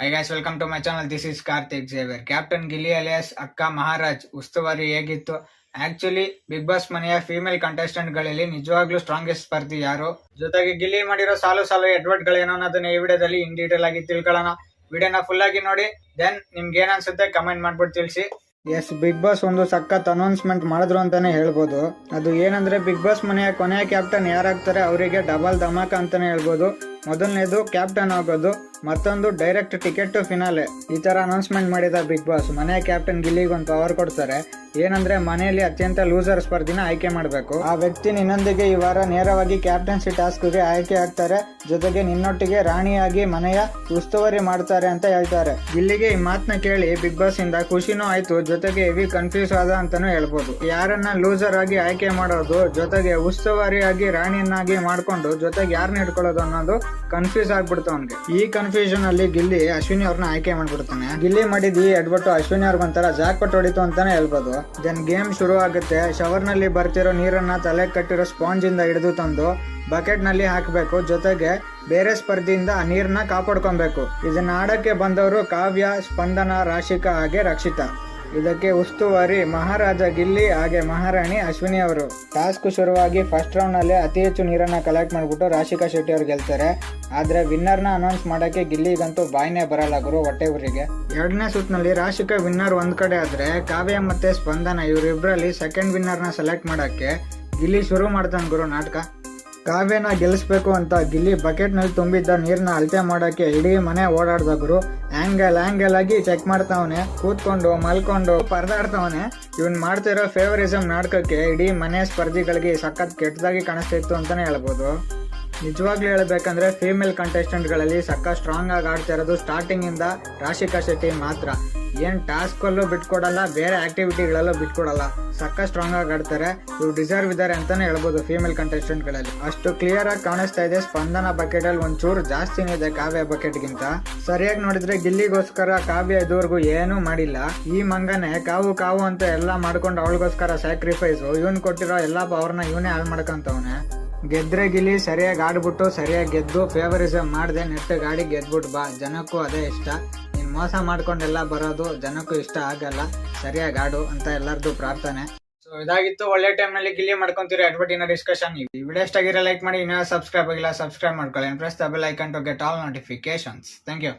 Hi guys, welcome to my channel. This is Karthik Xavier. Captain Gilli alias ಅಕ್ಕ ಮಹಾರಾಜ್ ಉಸ್ತುವಾರಿ ಹೇಗಿತ್ತು? Actually big boss ಮನೆಯ female contestant ಗಳಲ್ಲಿ ನಿಜವಾಗ್ಲೂ ಸ್ಟ್ರಾಂಗೆಸ್ಟ್ ಸ್ಪರ್ಧಿ ಯಾರು, ಜೊತೆಗೆ ಗಿಲ್ಲಿ ಮಾಡಿರೋ ಸಾಲು ಎಡ್ವರ್ಡ್ ಗಳೇನೋ ಅನ್ನೋದನ್ನ ಈ ವಿಡಿಯೋದಲ್ಲಿ ಇನ್ ಡೀಟೇಲ್ ಆಗಿ ತಿಳ್ಕೊಳ್ಳೋಣ. ವಿಡಿಯೋನ ಫುಲ್ ಆಗಿ ನೋಡಿ, ದೆನ್ ನಿಮ್ಗೆ ಏನ್ ಅನ್ಸುತ್ತೆ ಕಮೆಂಟ್ ಮಾಡ್ಬಿಟ್ಟು ತಿಳಿಸಿ. ಎಸ್, ಬಿಗ್ ಬಾಸ್ ಒಂದು ಸಖತ್ ಅನೌನ್ಸ್ಮೆಂಟ್ ಮಾಡಿದ್ರು ಅಂತಾನೆ ಹೇಳ್ಬೋದು. ಅದು ಏನಂದ್ರೆ ಬಿಗ್ ಬಾಸ್ ಮನೆಯ ಕೊನೆಯ ಕ್ಯಾಪ್ಟನ್ ಯಾರಾಗ್ತಾರೆ ಅವರಿಗೆ ಡಬಲ್ ಧಮಾಕ ಅಂತಾನೆ ಹೇಳ್ಬೋದು. ಮೊದಲನೇದು ಕ್ಯಾಪ್ಟನ್ ಆಗೋದು, ಮತ್ತೊಂದು ಡೈರೆಕ್ಟ್ ಟಿಕೆಟ್ ಟು ಫಿನಾಲೆ. ಈ ತರ ಅನೌನ್ಸ್ಮೆಂಟ್ ಮಾಡಿದ ಬಿಗ್ ಬಾಸ್ ಮನೆಯ ಕ್ಯಾಪ್ಟನ್ ಗಿಲ್ಲಿಗೆ ಒಂದು ಪವರ್ ಕೊಡ್ತಾರೆ. ಏನಂದ್ರೆ ಮನೆಯಲ್ಲಿ ಅತ್ಯಂತ ಲೂಸರ್ ಸ್ಪರ್ಧಿನ ಆಯ್ಕೆ ಮಾಡಬೇಕು. ಆ ವ್ಯಕ್ತಿ ನಿನ್ನೊಂದಿಗೆ ಈ ವಾರ ನೇರವಾಗಿ ಕ್ಯಾಪ್ಟನ್ಸಿ ಟಾಸ್ಕ್ಗೆ ಆಯ್ಕೆ ಆಗ್ತಾರೆ, ಜೊತೆಗೆ ನಿನ್ನೊಟ್ಟಿಗೆ ರಾಣಿಯಾಗಿ ಮನೆಯ ಉಸ್ತುವಾರಿ ಮಾಡ್ತಾರೆ ಅಂತ ಹೇಳ್ತಾರೆ. ಗಿಲ್ಲಿಗೆ ಈ ಮಾತನ್ನ ಕೇಳಿ ಬಿಗ್ ಬಾಸ್ ಇಂದ ಖುಷಿನೂ ಆಯ್ತು, ಜೊತೆಗೆ ಹೆವಿ ಕನ್ಫ್ಯೂಸ್ ಆದ ಅಂತಾನೂ ಹೇಳ್ಬೋದು. ಯಾರನ್ನ ಲೂಸರ್ ಆಗಿ ಆಯ್ಕೆ ಮಾಡೋದು, ಜೊತೆಗೆ ಉಸ್ತುವಾರಿಯಾಗಿ ರಾಣಿಯನ್ನಾಗಿ ಮಾಡ್ಕೊಂಡು ಜೊತೆಗೆ ಯಾರನ್ನ ಹಿಡ್ಕೊಳ್ಳೋದು ಅನ್ನೋದು ಕನ್ಫ್ಯೂಸ್ ಆಗ್ಬಿಡ್ತು ಅವನಿಗೆ. ಈ ಕನ್ಫ್ಯೂಷನ್ ಅಲ್ಲಿ ಗಿಲ್ಲಿ ಅಶ್ವಿನಿ ಅವ್ರನ್ನ ಆಯ್ಕೆ ಮಾಡ್ಬಿಡ್ತಾನೆ. ಗಿಲ್ಲಿ ಮಾಡಿದ ಈ ಎಡ್ವಟ್ಟು ಅಶ್ವಿನಿ ಅವ್ರಿಗೊಂಥರ ಜಾಕ್ಪಟ್ ಹೊಡಿತು ಅಂತಾನೆ ಹೇಳ್ಬೋದು. ದೆನ್ ಗೇಮ್ ಶುರು ಆಗುತ್ತೆ. ಶವರ್ ನಲ್ಲಿ ಬರ್ತಿರೋ ನೀರನ್ನ ತಲೆ ಕಟ್ಟಿರೋ ಸ್ಪಾಂಜ್ ಇಂದ ಹಿಡಿದು ತಂದು ಬಕೆಟ್ ನಲ್ಲಿ ಹಾಕಬೇಕು, ಜೊತೆಗೆ ಬೇರೆ ಸ್ಪರ್ಧಿಯಿಂದ ಆ ನೀರನ್ನ ಕಾಪಾಡ್ಕೊಬೇಕು. ಇದನ್ನ ಆಡಕ್ಕೆ ಬಂದವರು ಕಾವ್ಯ, ಸ್ಪಂದನ, ರಾಶಿಕಾ ಹಾಗೆ ರಕ್ಷಿತಾ. ಇದಕ್ಕೆ ಉಸ್ತುವಾರಿ ಮಹಾರಾಜ ಗಿಲ್ಲಿ ಹಾಗೆ ಮಹಾರಾಣಿ ಅಶ್ವಿನಿ ಅವರು. ಟಾಸ್ಕ್ ಶುರುವಾಗಿ ಫಸ್ಟ್ ರೌಂಡ್ ನಲ್ಲಿ ಅತಿ ಹೆಚ್ಚು ನೀರನ್ನ ಕಲೆಕ್ಟ್ ಮಾಡ್ಬಿಟ್ಟು ರಾಶಿಕಾ ಶೆಟ್ಟಿ ಅವ್ರು ಗೆಲ್ತಾರೆ. ಆದ್ರೆ ವಿನ್ನರ್ ನ ಅನೌನ್ಸ್ ಮಾಡಕ್ಕೆ ಗಿಲ್ಲಿಗಂತೂ ಬಾಯ್ನೇ ಬರಲ್ಲ ಗುರು, ಹೊಟ್ಟೆ ಊರಿಗೆ. ಎರಡನೇ ಸುತ್ತಿನಲ್ಲಿ ರಾಶಿಕಾ ವಿನ್ನರ್ ಒಂದ್ ಕಡೆ ಆದ್ರೆ ಕಾವ್ಯ ಮತ್ತೆ ಸ್ಪಂದನ ಇವರಿಬ್ರಲ್ಲಿ ಸೆಕೆಂಡ್ ವಿನ್ನರ್ ನ ಸೆಲೆಕ್ಟ್ ಮಾಡಕ್ಕೆ ಗಿಲ್ಲಿ ಶುರು ಮಾಡ್ತಾನೆ ಗುರು ನಾಟಕ. ಕಾವ್ಯನ ಗೆಲ್ಲಿಸ್ಬೇಕು ಅಂತ ಗಿಲ್ಲಿ ಬಕೆಟ್ ನಲ್ಲಿ ತುಂಬಿದ್ದ ನೀರ್ನ ಅಳತೆ ಮಾಡಕ್ಕೆ ಇಡೀ ಮನೆ ಓಡಾಡ್ದಗ್ರು. ಆಂಗಲ್ ಆಗಿ ಚೆಕ್ ಮಾಡ್ತಾವನೆ, ಕೂತ್ಕೊಂಡು ಮಲ್ಕೊಂಡು ಪರದಾಡ್ತಾವನೆ. ಇವನ್ ಮಾಡ್ತಿರೋ ಫೇವರಿಸಮ್ ನಾಟಕಕ್ಕೆ ಇಡೀ ಮನೆ ಸ್ಪರ್ಧಿಗಳಿಗೆ ಸಖತ್ ಕೆಟ್ಟದಾಗಿ ಕಾಣಿಸ್ತಿತ್ತು ಅಂತಾನೆ ಹೇಳ್ಬೋದು. ನಿಜವಾಗ್ಲೂ ಹೇಳ್ಬೇಕಂದ್ರೆ ಫೀಮೇಲ್ ಕಂಟೆಸ್ಟೆಂಟ್ ಗಳಲ್ಲಿ ಸಖತ್ ಸ್ಟ್ರಾಂಗ್ ಆಗಿ ಆಡ್ತಾ ಇರೋದು ಸ್ಟಾರ್ಟಿಂಗ್ ಇಂದ ರಾಶಿಕಾ ಶೆಟ್ಟಿ ಮಾತ್ರ. ಏನ್ ಟಾಸ್ಕ್ ಅಲ್ಲೂ ಬಿಟ್ಕೊಡಲ್ಲ, ಬೇರೆ ಆಕ್ಟಿವಿಟಿಗಳಲ್ಲೂ ಬಿಟ್ಕೊಡಲ್ಲ, ಸಖತ್ ಸ್ಟ್ರಾಂಗ್ ಆಗಿ ಆಡ್ತಾರೆ. ಇವ್ರು ಡಿಸರ್ವ್ ಇದಾರೆ ಅಂತಾನೆ ಹೇಳ್ಬೋದು ಫೀಮೇಲ್ ಕಂಟೆಸ್ಟೆಂಟ್ ಗಳಲ್ಲಿ. ಅಷ್ಟು ಕ್ಲಿಯರ್ ಆಗಿ ಕಾಣಿಸ್ತಾ ಇದೆ. ಸ್ಪಂದನ ಬಕೆಟ್ ಅಲ್ಲಿ ಒಂಚೂರು ಜಾಸ್ತಿನೇ ಇದೆ ಕಾವ್ಯ ಬಕೆಟ್ ಗಿಂತ. ಸರಿಯಾಗಿ ನೋಡಿದ್ರೆ ಗಿಲ್ಲಿಗೋಸ್ಕರ ಕಾವ್ಯ ಇದುವರೆಗೂ ಏನೂ ಮಾಡಿಲ್ಲ. ಈ ಮಂಗನೆ ಕಾವು ಅಂತ ಎಲ್ಲಾ ಮಾಡ್ಕೊಂಡು ಅವಳಿಗೋಸ್ಕರ ಸ್ಯಾಕ್ರಿಫೈಸ್, ಇವನ್ ಕೊಟ್ಟಿರೋ ಎಲ್ಲಾ ಪವರ್ನ ಇವನೇ ಹಾಳು ಮಾಡ್ಕೊಂತವನೆ. ಗೆದ್ರೆ ಗಿಲ್ಲಿ ಸರಿಯಾಗಿ ಆಡ್ಬಿಟ್ಟು ಸರಿಯಾಗಿ ಗೆದ್ದು ಫೇವರಿಸಮ್ ಮಾಡದೆ ನೆಟ್ಟ ಗಾಡಿ ಗೆದ್ಬಿಟ್ಟು ಬಾ, ಜನಕ್ಕೂ ಅದೇ ಇಷ್ಟ. ನೀನ್ ಮೋಸ ಮಾಡ್ಕೊಂಡೆಲ್ಲ ಬರೋದು ಜನಕ್ಕೂ ಇಷ್ಟ ಆಗಲ್ಲ, ಸರಿಯಾಗಿ ಆಡು ಅಂತ ಎಲ್ಲರದು ಪ್ರಾರ್ಥನೆ. ಸೊ ಇದಾಗಿತ್ತು ಒಳ್ಳೆ ಟೈಮ್ ನಲ್ಲಿ ಗಿಲ್ಲಿ ಮಾಡ್ಕೊಂತೀರಿ ಅಡ್ವರ್ಟಿನ ಡಿಸ್ಕಷನ್. ಈ ವಿಡಿಯೋ ಇಷ್ಟ ಆಗಿರೋ ಲೈಕ್ ಮಾಡಿ, ಇನ್ನೂ ಸಬ್ಸ್ಕ್ರೈಬ್ ಆಗಿಲ್ಲ ಸಬ್ಸ್ಕ್ರೈಬ್ ಮಾಡ್ಕೊಳ್ಳಿ. Press the bell icon to get all notifications. Thank you.